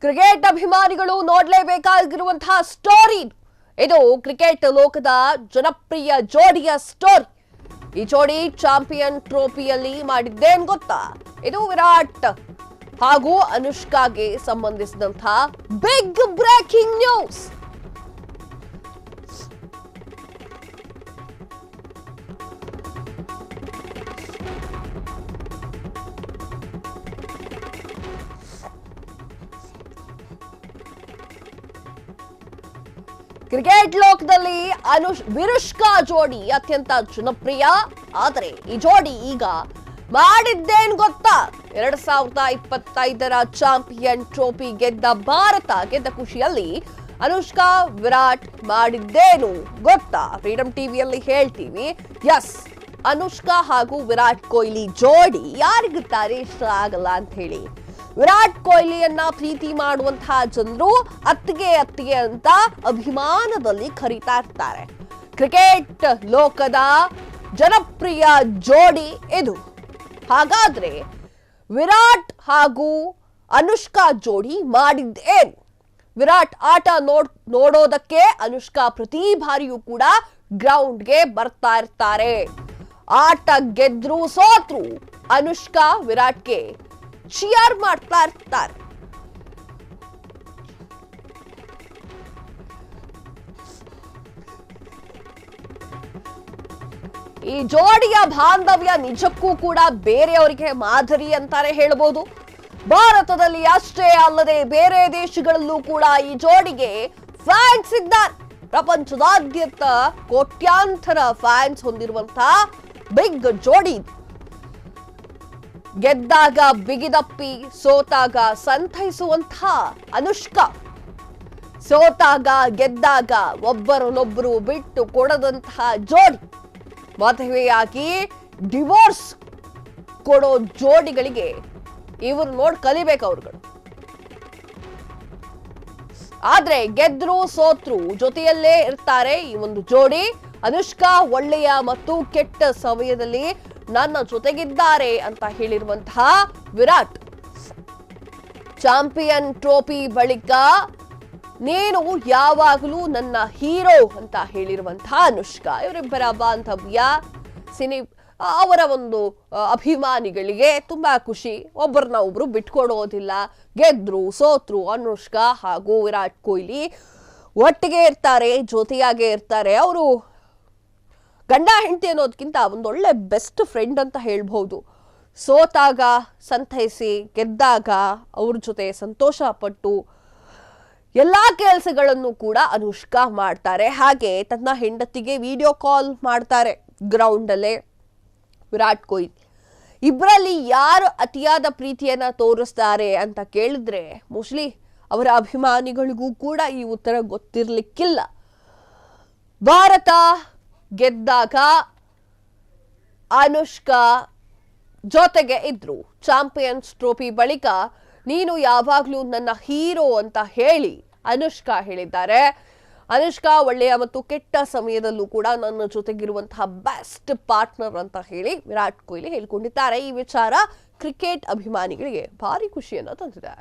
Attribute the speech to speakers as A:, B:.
A: Cricket ಅಭಿಮಾನಿಗಳು ನೋಡಲೇಬೇಕಾಗಿರುವಂತಹ story ಇದು cricket ಲೋಕದ ಜನಪ್ರಿಯ ಜೋಡಿಯ ಸ್ಟೋರಿ. ಈ ಜೋಡಿ ಚಾಂಪಿಯನ್ ಟ್ರೋಫಿಯಲ್ಲಿ ಮಾಡಿದ್ದೇನ್ ಗೊತ್ತಾ? ಇದು ವಿರಾಟ್ ಹಾಗೂ ಅನುಷ್ಕಾಗೆ ಸಂಬಂಧಿಸಿದಂತಹ ಬಿಗ್ ಬ್ರೇಕಿಂಗ್ ನ್ಯೂಸ್. ಕ್ರಿಕೆಟ್ ಲೋಕದಲ್ಲಿ ವಿರುಷ್ಕಾ ಜೋಡಿ ಅತ್ಯಂತ ಜನಪ್ರಿಯ. ಆದರೆ ಈ ಜೋಡಿ ಈಗ ಮಾಡಿದ್ದೇನ್ ಗೊತ್ತಾ? 2025ರ ಚಾಂಪಿಯನ್ ಟ್ರೋಫಿ ಗೆದ್ದ ಭಾರತ ಗೆದ್ದ ಖುಷಿಯಲ್ಲಿ ಅನುಷ್ಕಾ ವಿರಾಟ್ ಮಾಡಿದ್ದೇನು ಗೊತ್ತಾ? ಫ್ರೀಡಮ್ ಟಿವಿಯಲ್ಲಿ ಹೇಳ್ತೀವಿ. ಎಸ್, ಅನುಷ್ಕಾ ಹಾಗೂ ವಿರಾಟ್ ಕೊಹ್ಲಿ ಜೋಡಿ ಯಾರಿಗೂ ತಾನೇ ಇಷ್ಟ ಆಗಲ್ಲ ಅಂತ ಹೇಳಿ. ವಿರಾಟ್ ಕೊಹ್ಲಿಯನ್ನ ಪ್ರೀತಿ ಮಾಡುವಂತಹ ಜನರು ಅತ್ತಿಗೆ ಅಂತ ಅಭಿಮಾನದಲ್ಲಿ ಕರೀತಾ ಇರ್ತಾರೆ. ಕ್ರಿಕೆಟ್ ಲೋಕದ ಜನಪ್ರಿಯ ಜೋಡಿ ಇದು. ಹಾಗಾದ್ರೆ ವಿರಾಟ್ ಹಾಗೂ ಅನುಷ್ಕಾ ಜೋಡಿ ಮಾಡಿದ್ದೇನು? ವಿರಾಟ್ ಆಟ ನೋಡೋದಕ್ಕೆ ಅನುಷ್ಕಾ ಪ್ರತಿ ಬಾರಿಯೂ ಕೂಡ ಗ್ರೌಂಡ್ಗೆ ಬರ್ತಾ ಇರ್ತಾರೆ. ಆಟ ಗೆದ್ರು ಸೋತ್ರು ಅನುಷ್ಕಾ ವಿರಾಟ್ಗೆ ಚಿಯರ್ ಮಾಡ್ತಾ ಇರ್ತಾರೆ. ಈ ಜೋಡಿಯ ಬಾಂಧವ್ಯ ನಿಜಕ್ಕೂ ಕೂಡ ಬೇರೆಯವರಿಗೆ ಮಾದರಿ ಅಂತಾನೆ ಹೇಳಬಹುದು. ಭಾರತದಲ್ಲಿ ಅಷ್ಟೇ ಅಲ್ಲದೆ ಬೇರೆ ದೇಶಗಳಲ್ಲೂ ಕೂಡ ಈ ಜೋಡಿಗೆ ಫ್ಯಾನ್ಸ್ ಇದ್ದಾರೆ. ಪ್ರಪಂಚದಾದ್ಯಂತ ಕೋಟ್ಯಾಂತರ ಫ್ಯಾನ್ಸ್ ಹೊಂದಿರುವಂತಹ ಬಿಗ್ ಜೋಡಿ. ಗೆದ್ದಾಗ ಬಿಗಿದಪ್ಪಿ, ಸೋತಾಗ ಸಂತೈಸುವಂಥ ಅನುಷ್ಕಾ, ಸೋತಾಗ ಗೆದ್ದಾಗ ಒಬ್ಬರನ್ನೊಬ್ಬರು ಬಿಟ್ಟು ಕೊಡದಂತಹ ಜೋಡಿ. ಮದುವೆಯಾಗಿ ಡಿವೋರ್ಸ್ ಕೊಡೋ ಜೋಡಿಗಳಿಗೆ ಇವರು ನೋಡಿ ಕಲಿಬೇಕು ಅವ್ರುಗಳು. ಆದ್ರೆ ಗೆದ್ರು ಸೋತ್ರು ಜೊತೆಯಲ್ಲೇ ಇರ್ತಾರೆ ಈ ಒಂದು ಜೋಡಿ. ಅನುಷ್ಕಾ ಒಳ್ಳೆಯ ಮತ್ತು ಕೆಟ್ಟ ಸಮಯದಲ್ಲಿ ನನ್ನ ಜೊತೆಗಿದ್ದಾರೆ ಅಂತ ಹೇಳಿರುವಂತಹ ವಿರಾಟ್, ಚಾಂಪಿಯನ್ ಟ್ರೋಫಿ ಬಳಿಕ ನೀನು ಯಾವಾಗಲೂ ನನ್ನ ಹೀರೋ ಅಂತ ಹೇಳಿರುವಂತಹ ಅನುಷ್ಕಾ. ಇವರಿಬ್ಬರ ಬಾಂಧವ್ಯ ಅವರ ಒಂದು ಅಭಿಮಾನಿಗಳಿಗೆ ತುಂಬಾ ಖುಷಿ. ಒಬ್ಬರನ್ನ ಒಬ್ರು ಬಿಟ್ಕೊಡೋದಿಲ್ಲ. ಗೆದ್ರು ಸೋತ್ರು ಅನುಷ್ಕಾ ಹಾಗೂ ವಿರಾಟ್ ಕೊಹ್ಲಿ ಒಟ್ಟಿಗೆ ಇರ್ತಾರೆ, ಜೊತೆಯಾಗೆ ಇರ್ತಾರೆ. ಅವರು ಗಂಡ ಹೆಂಡತಿ ಅನ್ನೋದಕ್ಕಿಂತ ಒಂದೊಳ್ಳೆ ಬೆಸ್ಟ್ ಫ್ರೆಂಡ್ ಅಂತ ಹೇಳ್ಬಹುದು. ಸೋತಾಗ ಸಂತೈಸಿ, ಗೆದ್ದಾಗ ಅವ್ರ ಜೊತೆ ಸಂತೋಷ ಪಟ್ಟು ಎಲ್ಲಾ ಕೆಲಸಗಳನ್ನು ಕೂಡ ಅನುಷ್ಕಾ ಮಾಡ್ತಾರೆ. ಹಾಗೆ ತನ್ನ ಹೆಂಡತಿಗೆ ವಿಡಿಯೋ ಕಾಲ್ ಮಾಡ್ತಾರೆ ಗ್ರೌಂಡ್ ಅಲ್ಲೇ ವಿರಾಟ್ ಕೊಹ್ಲಿ. ಇಬ್ಬರಲ್ಲಿ ಯಾರು ಅತಿಯಾದ ಪ್ರೀತಿಯನ್ನ ತೋರಿಸ್ತಾರೆ ಅಂತ ಕೇಳಿದ್ರೆ ಮೋಸ್ಟ್ಲಿ ಅವರ ಅಭಿಮಾನಿಗಳಿಗೂ ಕೂಡ ಈ ಉತ್ತರ ಗೊತ್ತಿರ್ಲಿಕ್ಕಿಲ್ಲ. ಭಾರತ ಗೆದ್ದಾಗ ಅನುಷ್ಕಾ ಜೊತೆಗೆ ಇದ್ರು. ಚಾಂಪಿಯನ್ಸ್ ಟ್ರೋಫಿ ಬಳಿಕ ನೀನು ಯಾವಾಗ್ಲೂ ನನ್ನ ಹೀರೋ ಅಂತ ಹೇಳಿ ಅನುಷ್ಕಾ ಹೇಳಿದ್ದಾರೆ. ಅನುಷ್ಕಾ ಒಳ್ಳೆಯ ಮತ್ತು ಕೆಟ್ಟ ಸಮಯದಲ್ಲೂ ಕೂಡ ನನ್ನ ಜೊತೆಗಿರುವಂತಹ ಬೆಸ್ಟ್ ಪಾರ್ಟ್ನರ್ ಅಂತ ಹೇಳಿ ವಿರಾಟ್ ಕೊಹ್ಲಿ ಹೇಳ್ಕೊಂಡಿದ್ದಾರೆ. ಈ ವಿಚಾರ ಕ್ರಿಕೆಟ್ ಅಭಿಮಾನಿಗಳಿಗೆ ಭಾರಿ ಖುಷಿಯನ್ನು ತಂದಿದೆ.